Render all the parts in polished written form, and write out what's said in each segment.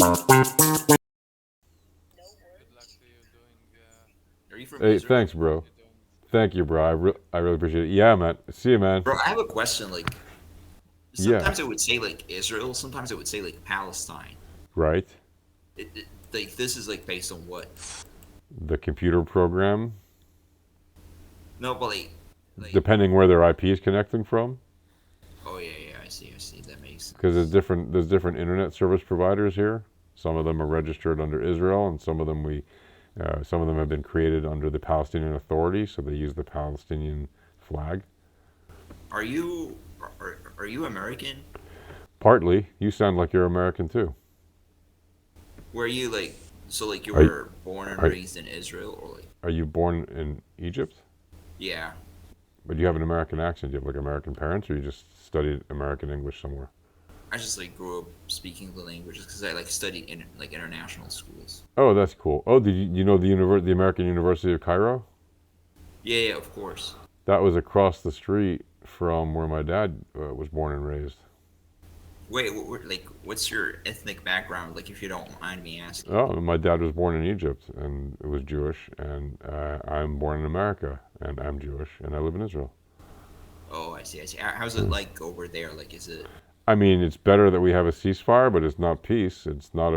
Good luck to you doing. Are you from Good Israel? luck Hey, to thanks, what bro. you're doing. Thank you, bro. I really appreciate it. Yeah, man. See you, man. Bro, I have a question. Yeah, Sometimes it would say like Israel, sometimes it would say like Palestine. right. This is like based on what? The computer program, No, but depending where their IP is connecting from, oh yeah, yeah, I see. That makes because sense. there's different internet service providers here. Some of them are registered under Israel, and some of them have been created under the Palestinian Authority, so they use the Palestinian flag. Are you American? Partly, you sound like you're American too. Were you like so like you Are were born and are raised in Israel or like are you born in Egypt? yeah. But you have an American accent. You have like American parents, or you just studied American English somewhere. I just like grew up speaking the languages because I like studied in like international schools. Oh, that's cool. Oh, did you know the American University of Cairo? Yeah, yeah, of course. That was across the street from where my dad was born and raised. Wait, like what's your ethnic background? Like if you don't mind me asking. Oh, my dad was born in Egypt and it was Jewish, and I'm born in America and I'm Jewish and I live in Israel. Oh, I see, I see. How's it Hmm. like over there? Like is it I mean, it's better that we have a ceasefire, but it's not peace. It's not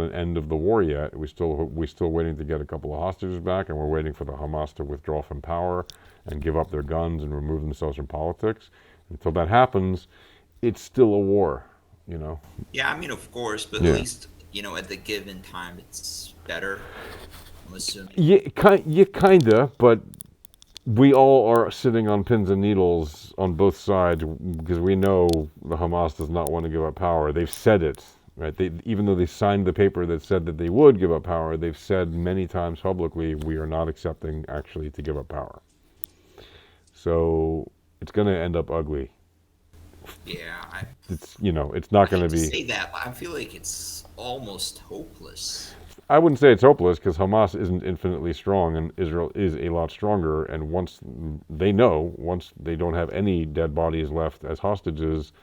an end of the war yet. We still waiting to get a couple of hostages back, and we're waiting for the Hamas to withdraw from power and give up their guns and remove themselves from politics. Until that happens, it's still a war. You know. Yeah, I mean, of course, but at Yeah. least, at the given time, it's better, I'm assuming. Yeah, kinda, but we all are sitting on pins and needles on both sides because we know the Hamas does not want to give up power. They've said it, right? Even though they signed the paper that said that they would give up power, they've said many times publicly, we are not accepting actually to give up power. So it's going to end up ugly. Yeah, It's not I going to hate to be. say that, but I feel like it's almost hopeless. I wouldn't say it's hopeless because Hamas isn't infinitely strong and Israel is a lot stronger. And once they don't have any dead bodies left as hostages,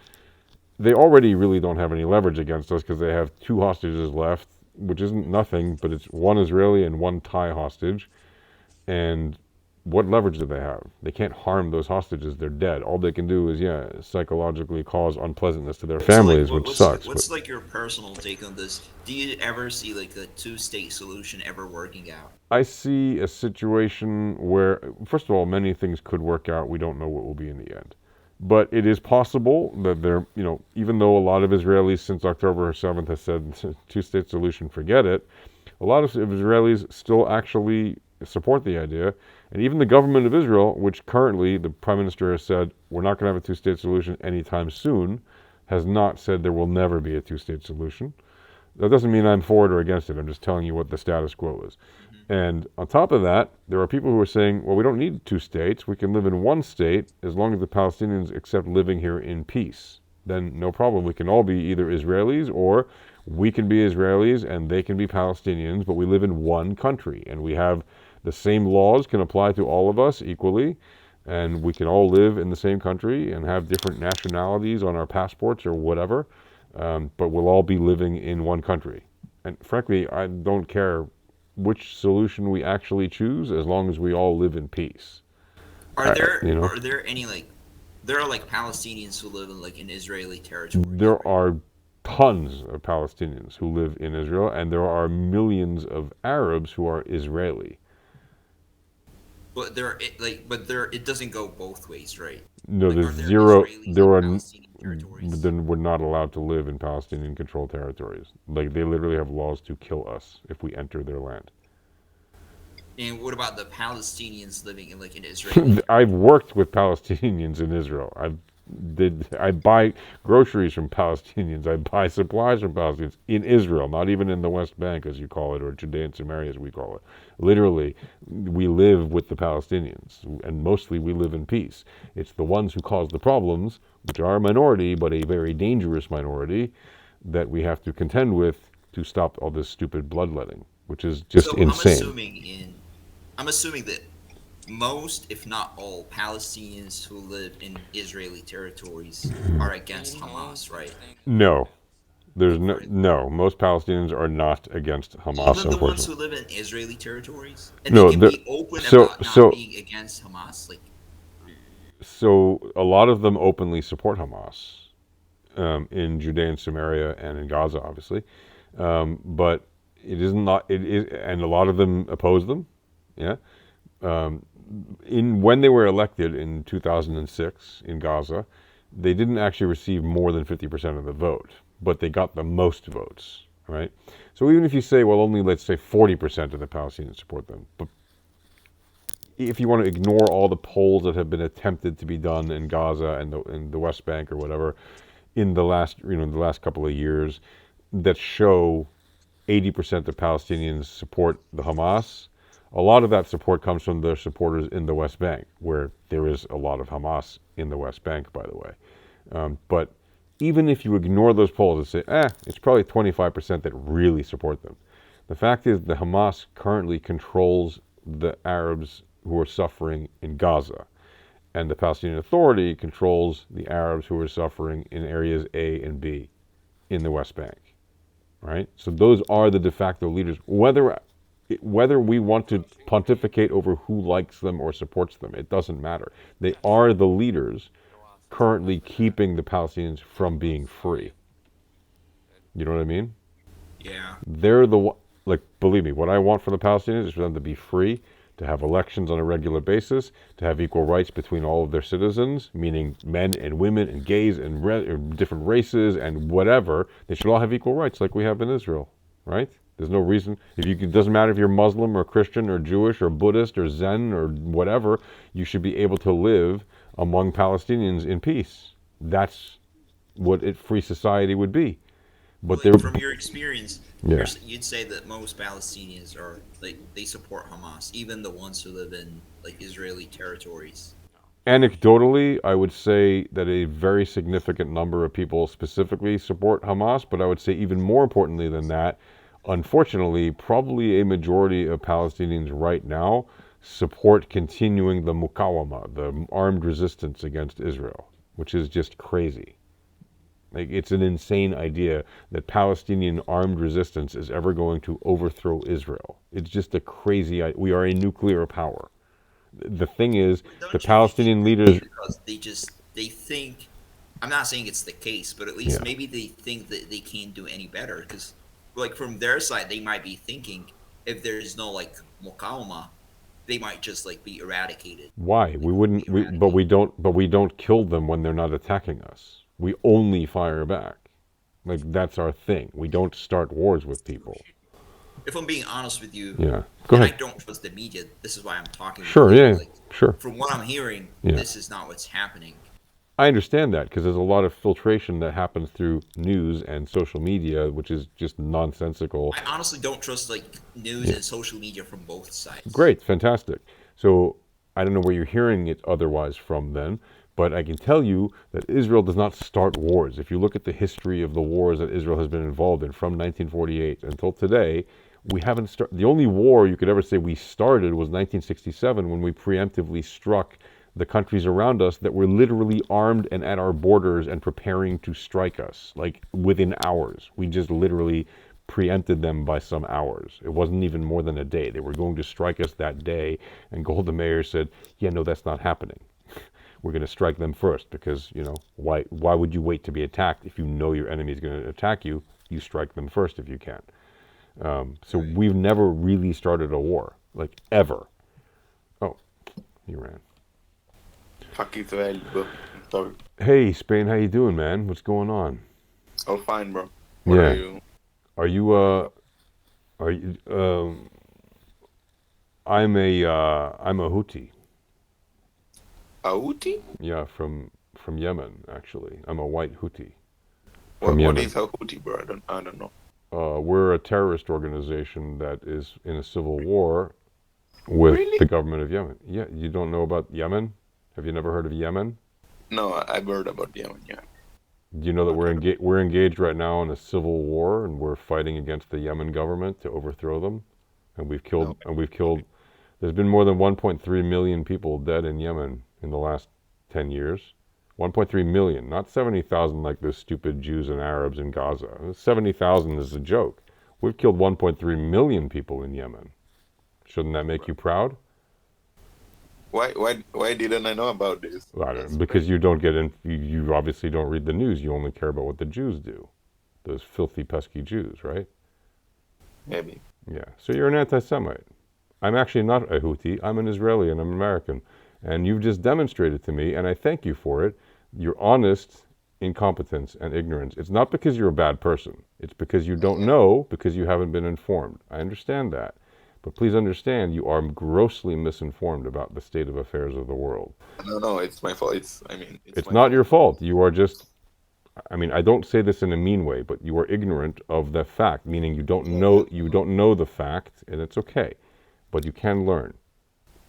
they already really don't have any leverage against us because they have two hostages left, which isn't nothing, but it's one Israeli and one Thai hostage. And what leverage do they have? They can't harm those hostages. They're dead. All they can do is, yeah, psychologically cause unpleasantness to their So, like, families, which what's sucks. But what's like your personal take on this? Do you ever see like a two-state solution ever working out? I see a situation where, first of all, many things could work out. We don't know what will be in the end. But it is possible that even though a lot of Israelis since October 7th has said two-state solution, forget it, a lot of Israelis still actually support the idea. And even the government of Israel, which currently the prime minister has said, we're not going to have a two-state solution anytime soon, has not said there will never be a two-state solution. That doesn't mean I'm for it or against it. I'm just telling you what the status quo is. Hmm. And on top of that, there are people who are saying, well, we don't need two states. We can live in one state as long as the Palestinians accept living here in peace. Then no problem. We can all be either Israelis or we can be Israelis and they can be Palestinians, but we live in one country and we have the same laws can apply to all of us equally. And we can all live in the same country and have different nationalities on our passports or whatever, but we'll all be living in one country. And frankly, I don't care which solution we actually choose as long as we all live in peace. Are I, there you know, are there any like there are like Palestinians who live in like in Israeli territories, there right? are tons of Palestinians who live in Israel, and there are millions of Arabs who are Israeli. But it doesn't go both ways, right? No, Like, there's are there zero. Israelis There in are. Palestinian territories? Then we're not allowed to live in Palestinian controlled territories. Like they literally have laws to kill us if we enter their land. And what about the Palestinians living in like an Israeli I've territory? worked with Palestinians in Israel. I buy groceries from Palestinians. I buy supplies from Palestinians in Israel, not even in the West Bank as you call it, or Judean Samaria as we call it. Literally, we live with the Palestinians, and mostly we live in peace. It's the ones who cause the problems, which are a minority, but a very dangerous minority, that we have to contend with to stop all this stupid bloodletting, which is just So insane. I'm assuming that most, if not all, Palestinians who live in Israeli territories are Do you against know Hamas, this right? thing? No, There's Like for no. Most Palestinians are not against Hamas, even the ones unfortunately. who live in Israeli territories, and they No, can be open so about not so being against Hamas. Like, so a lot of them openly support Hamas in Judea and Samaria and in Gaza, obviously. But it is not. It is, and a lot of them oppose them. Yeah. Um, in when they were elected in 2006 in Gaza, they didn't actually receive more than 50% of the vote, but they got the most votes, right? So even if you say, well, only let's say 40% of the Palestinians support them, but if you want to ignore all the polls that have been attempted to be done in Gaza and the West Bank or whatever in the last the last couple of years that show 80% of Palestinians support the Hamas. A lot of that support comes from their supporters in the West Bank, where there is a lot of Hamas in the West Bank, by the way. But even if you ignore those polls and say, it's probably 25% that really support them. The fact is, the Hamas currently controls the Arabs who are suffering in Gaza, and the Palestinian Authority controls the Arabs who are suffering in areas A and B in the West Bank. Right? So those are the de facto leaders. Whether we want to pontificate over who likes them or supports them, it doesn't matter. They are the leaders currently keeping the Palestinians from being free. You know what I mean? yeah, They're the like, believe me, what I want for the Palestinians is for them to be free, to have elections on a regular basis, to have equal rights between all of their citizens, meaning men and women and gays and different races and whatever. They should all have equal rights like we have in Israel, right? There's no reason if you it doesn't matter if you're Muslim or Christian or Jewish or Buddhist or Zen or whatever, you should be able to live among Palestinians in peace. That's what a free society would be. But they're like from your experience, yeah. you'd say that most Palestinians are like they support Hamas, even the ones who live in like Israeli territories. Anecdotally, I would say that a very significant number of people specifically support Hamas, but I would say even more importantly than that, unfortunately, probably a majority of Palestinians right now support continuing the mukawama, the armed resistance against Israel, which is just crazy. Like, it's an insane idea that Palestinian armed resistance is ever going to overthrow Israel. It's just a crazy idea. We are a nuclear power. The thing is, But the don't you think it Palestinian could be leaders, because they think I'm not saying it's the case, but at least yeah. maybe they think that they can't do any better because like from their side they might be thinking if there's no like mukawama, they might just like be eradicated. Why? Like We wouldn't. be eradicated. But we don't kill them when they're not attacking us. We only fire back. Like, that's our thing. We don't start wars with people. If I'm being honest with you, Yeah. Go and I ahead. don't trust the media, this is why I'm talking with Sure. you. Yeah. Like Sure. from what I'm hearing, Yeah. this is not what's happening. I understand that because there's a lot of filtration that happens through news and social media, which is just nonsensical. I honestly don't trust like news Yeah. and social media from both sides. Great. Fantastic. So I don't know where you're hearing it otherwise from then, but I can tell you that Israel does not start wars. If you look at the history of the wars that Israel has been involved in from 1948 until today, we haven't started. The only war you could ever say we started was 1967 when we preemptively struck the countries around us that were literally armed and at our borders and preparing to strike us, like within hours. We just literally preempted them by some hours. It wasn't even more than a day. They were going to strike us that day, and Golda Meir said, "Yeah, no, that's not happening. We're going to strike them first because, why would you wait to be attacked if you know your enemy is going to attack you? You strike them first if you can." So Right. we've never really started a war, like ever. Oh, he ran. Fuck you to hell, bro. Sorry. Hey, Spain, how you doing, man? What's going on? Oh, fine, bro. What Yeah. are you? Are you are you I'm a Houthi. A Houthi? Yeah, from Yemen actually. I'm a white Houthi from What Yemen. is a Houthi, bro? I don't know. We're a terrorist organization that is in a civil war with Really? the government of Yemen. Yeah, you don't know about Yemen? Have you never heard of Yemen? No, I've heard about Yemen, yeah. Do you know that Not heard of- we're engaged right now in a civil war and we're fighting against the Yemen government to overthrow them? And No. we've killed there's been more than 1.3 million people dead in Yemen in the last 10 years. 1.3 million, not 70,000 like those stupid Jews and Arabs in Gaza. 70,000 is a joke. We've killed 1.3 million people in Yemen. Shouldn't that make you proud? Why didn't I know about this? I don't know, because you don't get in. You obviously don't read the news. You only care about what the Jews do. Those filthy, pesky Jews, right? Maybe. Yeah. So you're an anti-Semite. I'm actually not a Houthi. I'm an Israeli and I'm American. And you've just demonstrated to me, and I thank you for it, your honest incompetence and ignorance. It's not because you're a bad person. It's because you don't know, because you haven't been informed. I understand that. But please understand, you are grossly misinformed about the state of affairs of the world. No, it's my fault. It's It's my not your fault. You are just, I mean, I don't say this in a mean way, but you are ignorant of the fact, meaning you don't know the fact, and it's okay. But you can learn,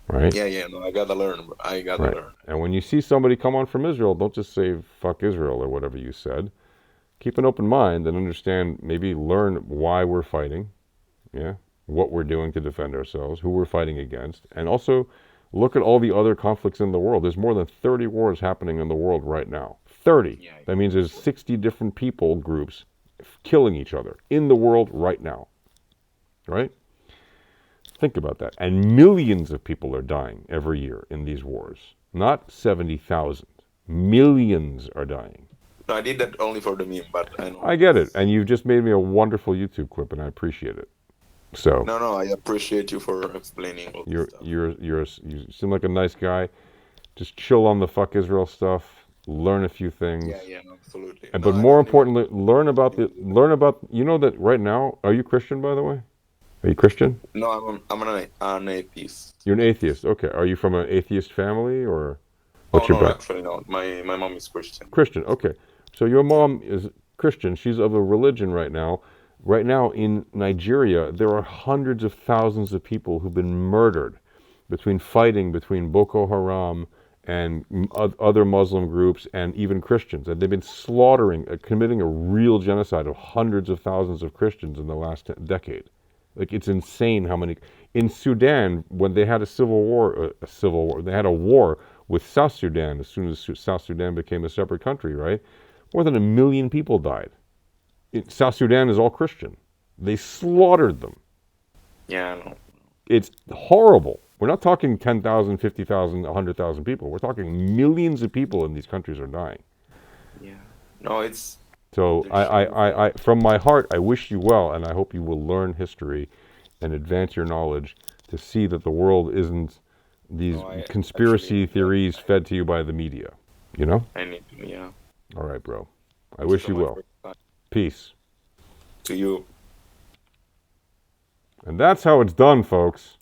right? Yeah, no, I gotta learn, bro. I gotta Right. learn. And when you see somebody come on from Israel, don't just say fuck Israel or whatever you said. Keep an open mind and understand, maybe learn why we're fighting, yeah, what we're doing to defend ourselves, who we're fighting against, and also look at all the other conflicts in the world. There's more than 30 wars happening in the world right now. 30. Yeah. That means there's 60 different people groups killing each other in the world right now. Right? Think about that. And millions of people are dying every year in these wars. Not 70,000. Millions are dying. No, I did that only for the meme, but I know. I get it. And you've just made me a wonderful YouTube clip, and I appreciate it. So No, I appreciate you for explaining all this stuff. you seem like a nice guy. Just chill on the fuck Israel stuff. Learn a few things. Yeah, no, absolutely. But No, I more don't even- importantly, learn about. You know that right now. Are you Christian, by the way? Are you Christian? No, I'm an atheist. You're an atheist. Okay. Are you from an atheist family or Oh what's your no, background? actually no. My mom is Christian. Christian. Okay. So your mom is Christian. She's of a religion right now. Right now in Nigeria, there are hundreds of thousands of people who've been murdered fighting between Boko Haram and other Muslim groups and even Christians. And they've been slaughtering, committing a real genocide of hundreds of thousands of Christians in the last decade. Like, it's insane how many. In Sudan, when they had a civil war, they had a war with South Sudan as soon as South Sudan became a separate country, right? More than 1 million people died. South Sudan is all Christian. They slaughtered them. Yeah, no. It's horrible. We're not talking 10,000, 50,000, 100,000 people. We're talking millions of people in these countries are dying. Yeah. No, it's So I, from my heart, I wish you well, and I hope you will learn history and advance your knowledge to see that the world isn't these conspiracy theories fed to you by the media. You know? I need to, yeah. All right, bro. I wish you well. Peace. To you. And that's how it's done, folks.